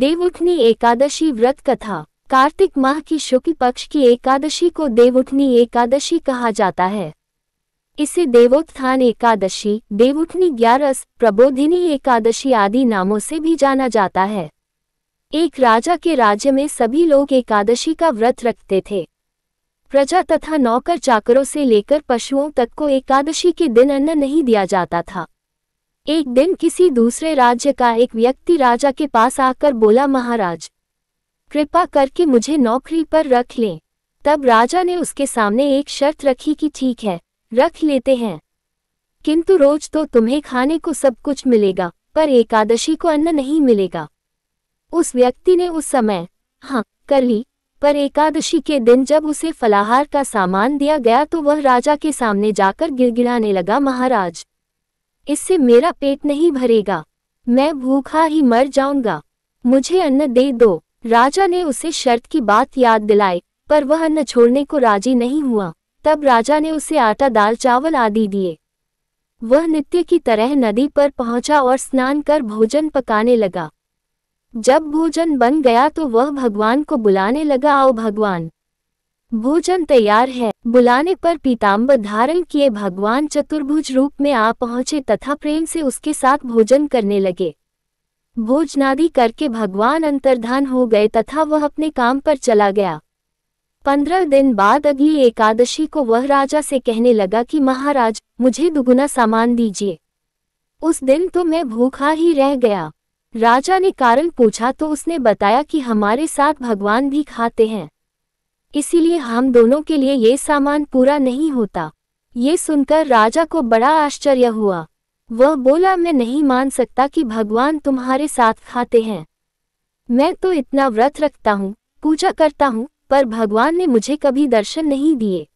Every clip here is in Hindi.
देवउठनी एकादशी व्रत कथा। कार्तिक माह की शुक्ल पक्ष की एकादशी को देवउठनी एकादशी कहा जाता है। इसे देवोत्थान एकादशी, देवउठनी ग्यारस, प्रबोधिनी एकादशी आदि नामों से भी जाना जाता है। एक राजा के राज्य में सभी लोग एकादशी का व्रत रखते थे। प्रजा तथा नौकर चाकरों से लेकर पशुओं तक को एकादशी के दिन अन्न नहीं दिया जाता था। एक दिन किसी दूसरे राज्य का एक व्यक्ति राजा के पास आकर बोला, महाराज, कृपा करके मुझे नौकरी पर रख लें। तब राजा ने उसके सामने एक शर्त रखी कि ठीक है, रख लेते हैं, किंतु रोज तो तुम्हें खाने को सब कुछ मिलेगा, पर एकादशी को अन्न नहीं मिलेगा। उस व्यक्ति ने उस समय हाँ कर ली, पर एकादशी के दिन जब उसे फलाहार का सामान दिया गया तो वह राजा के सामने जाकर गिड़गिड़ाने लगा, महाराज, इससे मेरा पेट नहीं भरेगा, मैं भूखा ही मर जाऊंगा, मुझे अन्न दे दो। राजा ने उसे शर्त की बात याद दिलाई, पर वह अन्न छोड़ने को राजी नहीं हुआ। तब राजा ने उसे आटा, दाल, चावल आदि दिए। वह नित्य की तरह नदी पर पहुंचा और स्नान कर भोजन पकाने लगा। जब भोजन बन गया तो वह भगवान को बुलाने लगा, आओ भगवान, भोजन तैयार है। बुलाने पर पीताम्बर धारण किए भगवान चतुर्भुज रूप में आ पहुंचे तथा प्रेम से उसके साथ भोजन करने लगे। भोजनादि करके भगवान अंतर्धान हो गए तथा वह अपने काम पर चला गया। 15 दिन बाद अगली एकादशी को वह राजा से कहने लगा कि महाराज, मुझे दुगुना सामान दीजिए। उस दिन तो मैं भूखा ही रह गया। राजा ने कारण पूछा तो उसने बताया कि हमारे साथ भगवान भी खाते हैं, इसीलिए हम दोनों के लिए ये सामान पूरा नहीं होता। ये सुनकर राजा को बड़ा आश्चर्य हुआ। वह बोला, मैं नहीं मान सकता कि भगवान तुम्हारे साथ खाते हैं। मैं तो इतना व्रत रखता हूँ, पूजा करता हूँ, पर भगवान ने मुझे कभी दर्शन नहीं दिए।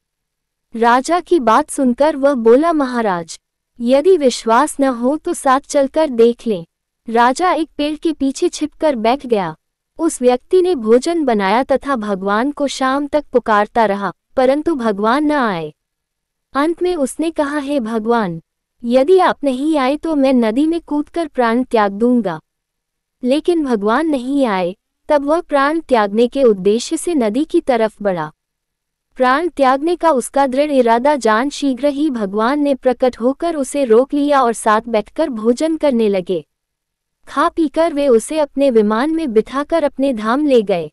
राजा की बात सुनकर वह बोला, महाराज, यदि विश्वास न हो तो साथ चलकर देख लें। राजा एक पेड़ के पीछे छिपकर बैठ गया। उस व्यक्ति ने भोजन बनाया तथा भगवान को शाम तक पुकारता रहा, परंतु भगवान न आए। अंत में उसने कहा, हे भगवान, यदि आप नहीं आए तो मैं नदी में कूदकर प्राण त्याग दूंगा। लेकिन भगवान नहीं आए। तब वह प्राण त्यागने के उद्देश्य से नदी की तरफ बढ़ा। प्राण त्यागने का उसका दृढ़ इरादा जान शीघ्र ही भगवान ने प्रकट होकर उसे रोक लिया और साथ बैठकर भोजन करने लगे। खा पीकर वे उसे अपने विमान में बिठाकर अपने धाम ले गए।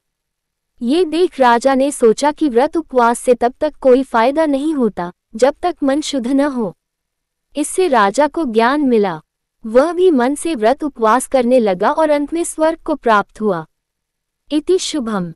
ये देख राजा ने सोचा कि व्रत उपवास से तब तक कोई फायदा नहीं होता जब तक मन शुद्ध न हो। इससे राजा को ज्ञान मिला। वह भी मन से व्रत उपवास करने लगा और अंत में स्वर्ग को प्राप्त हुआ। इति शुभम।